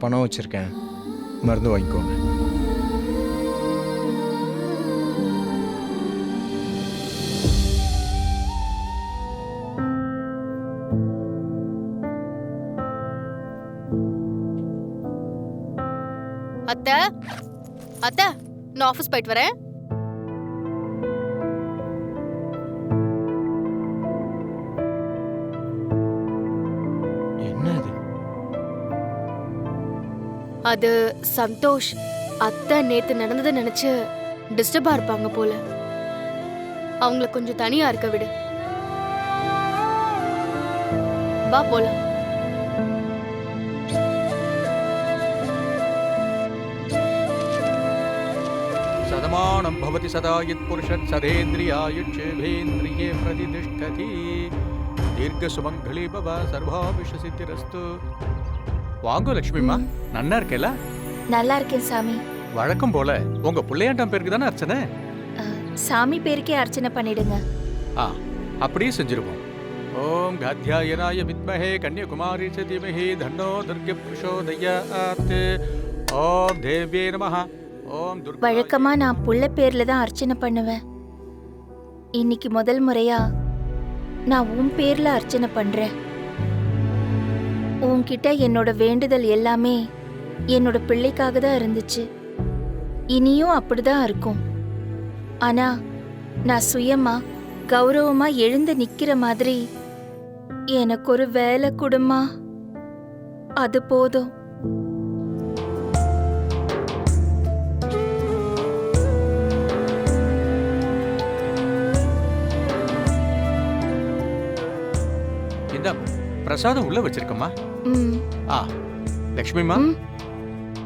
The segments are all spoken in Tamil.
பணம் வச்சுருக்கேன், மருந்து வாங்கிக்கோங்க. அத்தை அத்தை, நான் ஆஃபீஸ் போயிட்டு வரேன். என்ன இது? அது சந்தோஷ். அத்தை நேத்து நடந்ததை நினைச்சு டிஸ்டர்பா இருப்பாங்க போல. அவங்கள கொஞ்சம் தனியா இருக்க விடு. வா போலாம். சதமானம் பவதி சதா யத் புருஷத் சதேந்திரியாயுட்சேவேந்திரியே பிரதிதிஷ்டதி. தீர்க்க சுமங்கலி பவ சர்வாபிஷ சித்திரஸ்து. வாங்கோ லட்சுமிமா, நன்னா இருக்கேல? நல்லா இருக்கேன் சாமி. வழக்கம் போல உங்க பிள்ளையாண்டம் பேருக்கு தானே அர்ச்சனை? சாமி பேருக்கே அர்ச்சனை பண்ணிடுங்க. அப்படியே செஞ்சிருவோம். ஓம் காத்யாயனாய வித்மஹே கன்யகுமாரி ச தீமஹி தன்னோ துர்கே பிரசோதயாத். ஓம் தேவ்யே நமஹ. ஓம் துர்கா. வழக்கமா நான் புள்ள பேர்ல தான் அர்ச்சனை பண்ணுவேன். இன்னைக்கு முதல் முறையா நான் உன் பேர்ல அர்ச்சனை பண்றேன். உன்கிட்ட என்னோட வேண்டுதல் எல்லாமே என்னோட பிள்ளைக்காக தான் இருந்துச்சு. இனியும் அப்படிதான் இருக்கும். ஆனா நான் சுயமா கௌரவமா எழுந்து நிக்கிற மாதிரி எனக்கு ஒரு வேலை கொடுமா, அது போதும். இந்த பிரசாதம் உள்ள வச்சிருக்கமா? ம். லட்சுமிமா, ம்.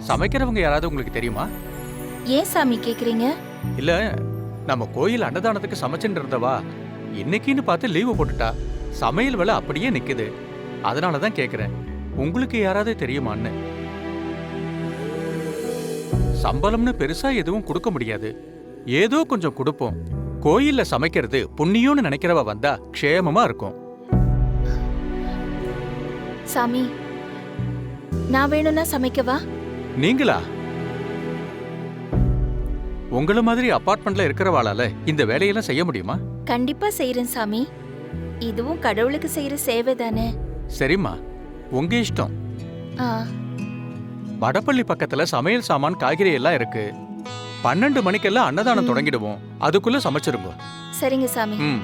சமைக்கிறவங்க யாராவது உங்களுக்கு தெரியுமா? ஏன் சாமி கேக்குறீங்க? இல்ல, நம்ம கோயில் அன்னதானத்துக்கு சமைச்சுட்டு இருந்தவா இன்னைக்குன்னு பார்த்து லீவு போட்டுட்டா. சமையல் வேலை அப்படியே நிக்குது. அதனாலதான் கேக்குறேன், உங்களுக்கு யாராவது தெரியுமான்னு. சம்பளம்னு பெருசா எதுவும் கொடுக்க முடியாது, ஏதோ கொஞ்சம் கொடுப்போம். கோயில்ல சமைக்கிறது புண்ணியம்னு நினைக்கிறவ வந்தா க்ஷேமமா இருக்கும். சாமி, நான் வேணும்னா சமைக்கவா? நீங்களா? உங்கள மாதிரி அபார்ட்மெண்ட்ல இருக்கிறவாளால இந்த வேலையெல்லாம் செய்ய முடியுமா? கண்டிப்பா செய்யறேன் சாமி. இதுவும் கடவுளுக்கு செய்யற சேவை தானே. சரிம்மா, உங்க இஷ்டம். ஆ, வடப்பள்ளி பக்கத்துல சமையல் சாமான் காய்கறி எல்லாம் இருக்கு. 12 மணிக்கெல்லாம் அன்னதானம் தொடங்கிடுவோம். அதுக்குள்ள சமைச்சிருங்க. சரிங்க சாமி. ம்.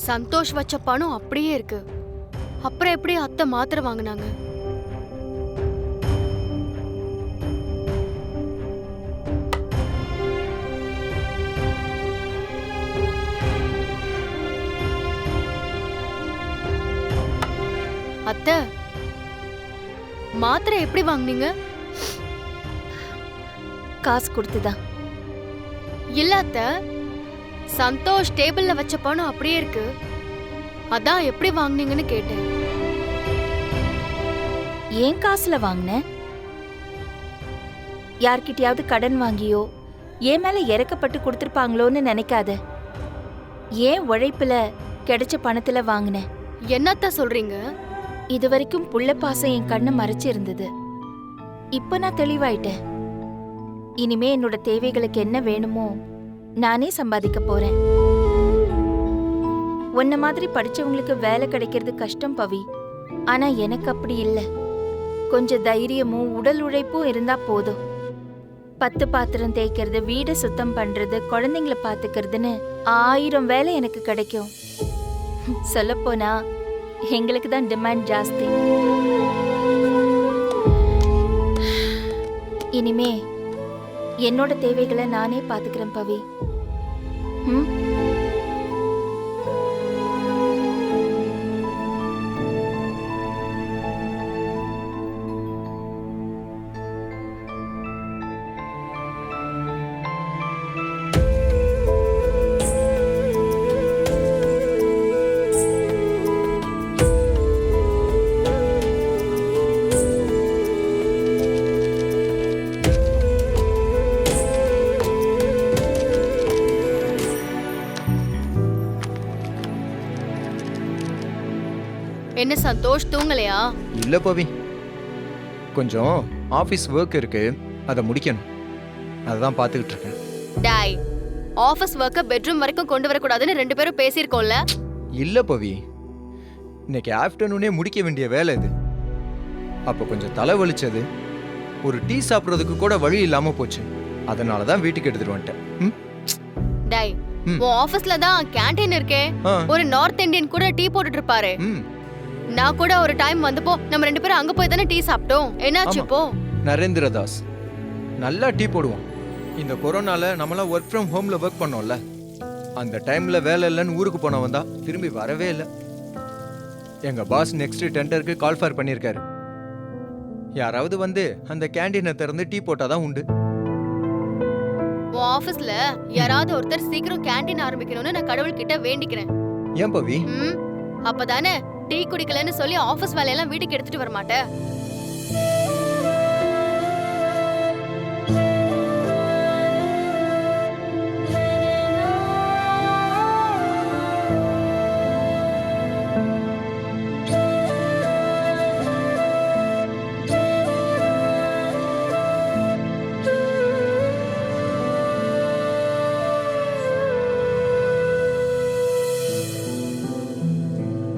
சந்தோஷ் வச்ச பணம் அப்படியே இருக்கு. அப்புறம் எப்படி அத்தை மாத்திரை வாங்கினாங்க? அத்தை, மாத்திரை எப்படி வாங்குனீங்க? காசு கொடுத்துதான். இல்ல அத்தை, சந்தோஷ் டேபிள்ல வச்ச பணம் அப்படியே இருக்கு. அதான் எப்படி வாங்குனீங்கன்னு கேட்டேன். ஏன் காசுல வாங்கின? யார்கிட்டயாவது கடன் வாங்கியோ என் மேல இறக்கப்பட்டு கொடுத்துருப்பாங்களோன்னு நினைக்காத. ஏன் உழைப்புல கிடைச்ச பணத்துல வாங்கினேன். என்னத்த சொல்றீங்க? இது வரைக்கும் புள்ள பாசம் என் கண்ணை மறைச்சு இருந்தது. இப்ப நான் தெளிவாயிட்டேன். இனிமே என்னோட தேவைகளுக்கு என்ன வேணுமோ நானே சம்பாதிக்க போறேன். உன்ன மாதிரி படிச்சவங்களுக்கு வேலை கிடைக்கிறது கஷ்டம் பவி. ஆனா எனக்கு அப்படி இல்ல. கொஞ்சம் தைரியமும் உடல் உழைப்பும் இருந்தா போதும். 10 பாத்திரம் தேய்க்கிறது, வீடை சுத்தம் பண்றது, குழந்தைங்கள பாத்துக்கிறதுன்னு 1000 வேலை எனக்கு கிடைக்கும். சொல்லப்போனா எங்களுக்கு தான் டிமாண்ட் ஜாஸ்தி. இனிமே என்னோட தேவைகளை நானே பாத்துக்கிறேன் பவி. ம். என்ன சந்தோஷ், தூங்கலையா? இல்ல பவி, கொஞ்சம் ஆபீஸ் ஒர்க் இருக்கு, அதை முடிக்கணும். அதான் பார்த்துக்கிட்டு இருக்கேன். டாய், ஆபீஸ் ஒர்க்க பெட்ரூம் வரைக்கும் கொண்டு வரக்கூடாதுன்னு 2 பேரும் பேசியிருக்கோம்ல? இல்ல பவி, இன்னைக்கு ஆஃப்டர்நூனே முடிக்க வேண்டிய வேலை இது. அப்போ கொஞ்சம் தலை வலிச்சது, ஒரு டீ சாப்பிட்றதுக்கு கூட வழி இல்லாம போச்சு. அதனால தான் வீட்டுக்கு எடுத்துட்டு வந்துட்டேன். ம்? டாய், ம். உன் ஆபீஸ்ல தான் கேண்டீன் இருக்கே. ஆ. ஒரு நார்த் இந்தியன் கூட டீ போட்டுட்டு இருப்பாரு. ம். நான் கூட ஒரு டைம் வந்தப்போ நம்ம 2 பேரும் அங்க போய் தானே டீ சாப்பிட்டோம். என்னாச்சு ஆமா. இப்போ? நரேந்திர தாஸ் நல்லா டீ போடுவான். இந்த கொரோனால நம்மளாம் ஒர்க் ஃப்ரம் ஹோம்ல ஒர்க் பண்ணோம்ல, அந்த டைம்ல வேலை இல்லைன்னு ஊருக்கு போனவன் தான் திரும்பி வரவே இல்லை. எங்க பாஸ் நெக்ஸ்ட் டெண்டருக்கு கால் ஃபார் பண்ணியிருக்காரு. யாராவது வந்து அந்த கேண்டீனை திறந்து டீ போட்டாதான் உண்டு. உன் ஆபீஸ்ல யாராவது ஒருத்தர் சீக்கிரம் கேண்டீன் ஆரம்பிக்கணும்னு நான் கடவுள்கிட்ட வேண்டிக்கிறேன். ஏன் பவி? அப்பதானே டீ குடிக்கலன்னு சொல்லி ஆபீஸ் வேலையெல்லாம் வீட்டுக்கு எடுத்துட்டு வர மாட்டேன்.